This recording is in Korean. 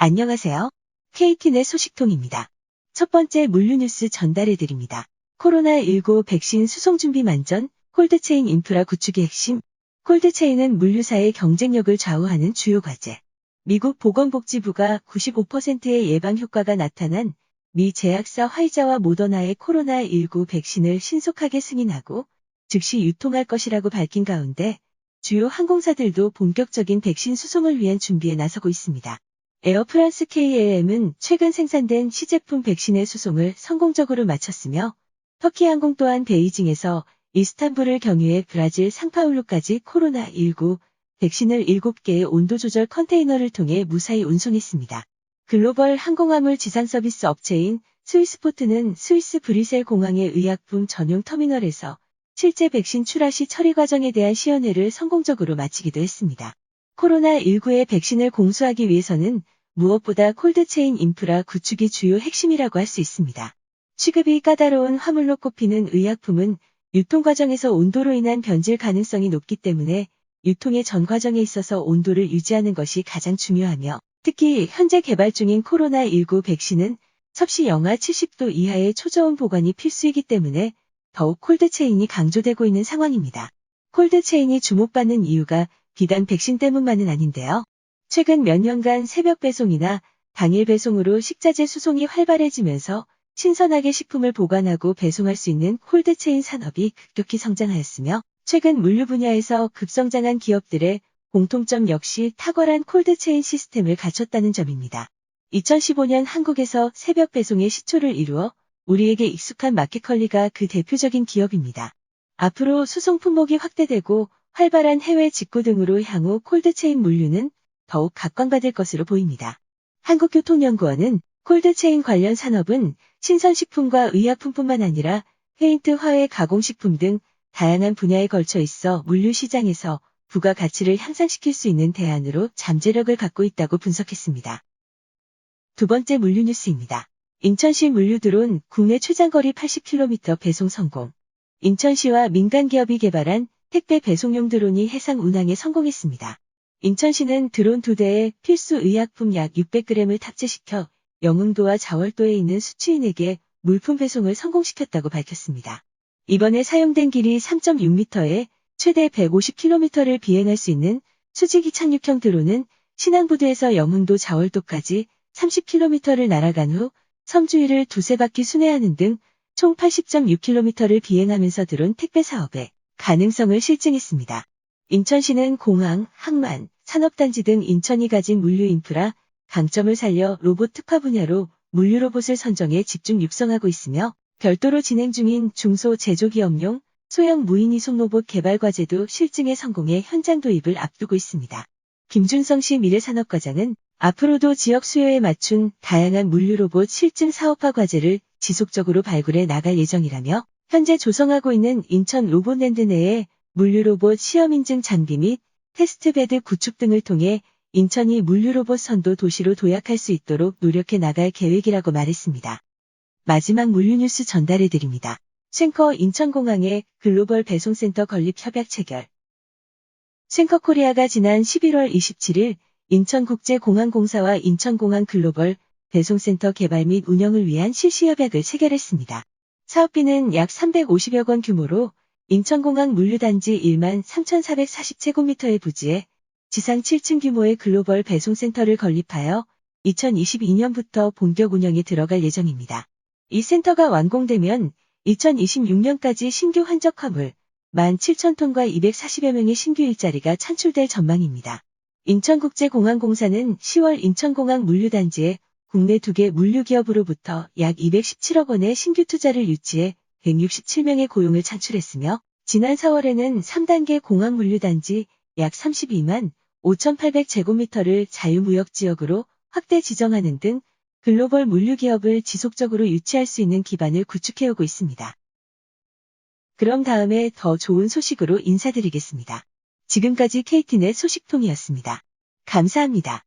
안녕하세요. KTnet 소식통입니다. 첫 번째 물류 뉴스 전달해드립니다. 코로나19 백신 수송 준비 만전, 콜드체인 인프라 구축의 핵심. 콜드체인은 물류사의 경쟁력을 좌우하는 주요 과제. 미국 보건복지부가 95%의 예방 효과가 나타난 미 제약사 화이자와 모더나의 코로나19 백신을 신속하게 승인하고 즉시 유통할 것이라고 밝힌 가운데 주요 항공사들도 본격적인 백신 수송을 위한 준비에 나서고 있습니다. 에어프란스 KLM은 최근 생산된 시제품 백신의 수송을 성공적으로 마쳤으며 터키항공 또한 베이징에서 이스탄불을 경유해 브라질 상파울루까지 코로나19 백신을 7개의 온도조절 컨테이너를 통해 무사히 운송했습니다. 글로벌 항공화물 지상 서비스 업체인 스위스포트는 스위스 브뤼셀 공항의 의약품 전용 터미널에서 실제 백신 출하 시 처리 과정에 대한 시연회를 성공적으로 마치기도 했습니다. 코로나19의 백신을 공수하기 위해서는 무엇보다 콜드체인 인프라 구축이 주요 핵심이라고 할 수 있습니다. 취급이 까다로운 화물로 꼽히는 의약품은 유통 과정에서 온도로 인한 변질 가능성이 높기 때문에 유통의 전 과정에 있어서 온도를 유지하는 것이 가장 중요하며 특히 현재 개발 중인 코로나19 백신은 섭씨 영하 70도 이하의 초저온 보관이 필수이기 때문에 더욱 콜드체인이 강조되고 있는 상황입니다. 콜드체인이 주목받는 이유가 비단 백신 때문만은 아닌데요. 최근 몇 년간 새벽 배송이나 당일 배송으로 식자재 수송이 활발해지면서 신선하게 식품을 보관하고 배송할 수 있는 콜드체인 산업이 급격히 성장하였으며 최근 물류 분야에서 급성장한 기업들의 공통점 역시 탁월한 콜드체인 시스템을 갖췄다는 점입니다. 2015년 한국에서 새벽 배송의 시초를 이루어 우리에게 익숙한 마켓컬리가 그 대표적인 기업입니다. 앞으로 수송 품목이 확대되고 활발한 해외 직구 등으로 향후 콜드체인 물류는 더욱 각광받을 것으로 보입니다. 한국교통연구원은 콜드체인 관련 산업은 신선식품과 의약품뿐만 아니라 페인트, 화훼, 가공식품 등 다양한 분야에 걸쳐 있어 물류 시장에서 부가가치를 향상시킬 수 있는 대안으로 잠재력을 갖고 있다고 분석했습니다. 두 번째 물류 뉴스입니다. 인천시 물류 드론 국내 최장거리 80km 배송 성공. 인천시와 민간기업이 개발한 택배 배송용 드론이 해상 운항에 성공했습니다. 인천시는 드론 2대에 필수 의약품 약 600g을 탑재시켜 영흥도와 자월도에 있는 수취인에게 물품 배송을 성공시켰다고 밝혔습니다. 이번에 사용된 길이 3.6m에 최대 150km를 비행할 수 있는 수직이 착륙형 드론은 신항부두에서 영흥도 자월도까지 30km를 날아간 후 섬 주위를 두세 바퀴 순회하는 등 총 80.6km를 비행하면서 드론 택배 사업의 가능성을 실증했습니다. 인천시는 공항, 항만, 산업단지 등 인천이 가진 물류 인프라 강점을 살려 로봇 특화 분야로 물류 로봇을 선정해 집중 육성하고 있으며 별도로 진행 중인 중소 제조기업용 소형 무인 이송 로봇 개발 과제도 실증에 성공해 현장 도입을 앞두고 있습니다. 김준성시 미래산업과장은 앞으로도 지역 수요에 맞춘 다양한 물류 로봇 실증 사업화 과제를 지속적으로 발굴해 나갈 예정이라며 현재 조성하고 있는 인천 로봇랜드 내에 물류 로봇 시험 인증 장비 및 테스트베드 구축 등을 통해 인천이 물류 로봇 선도 도시로 도약할 수 있도록 노력해 나갈 계획이라고 말했습니다. 마지막 물류 뉴스 전달해드립니다. 쉔커 인천공항의 글로벌 배송센터 건립 협약 체결. 쉔커 코리아가 지난 11월 27일 인천국제공항공사와 인천공항 글로벌 배송센터 개발 및 운영을 위한 실시협약을 체결했습니다. 사업비는 약 350억 원 규모로 인천공항 물류단지 13,440제곱미터의 부지에 지상 7층 규모의 글로벌 배송센터를 건립하여 2022년부터 본격 운영에 들어갈 예정입니다. 이 센터가 완공되면 2026년까지 신규 환적 화물 17,000톤과 240여 명의 신규 일자리가 창출될 전망입니다. 인천국제공항공사는 10월 인천공항 물류단지에 국내 2개 물류기업으로부터 약 217억 원의 신규 투자를 유치해 167명의 고용을 창출했으며 지난 4월에는 3단계 공항 물류단지 약 32만 5,800제곱미터를 자유무역지역으로 확대 지정하는 등 글로벌 물류기업을 지속적으로 유치할 수 있는 기반을 구축해오고 있습니다. 그럼 다음에 더 좋은 소식으로 인사드리겠습니다. 지금까지 KTnet 소식통이었습니다. 감사합니다.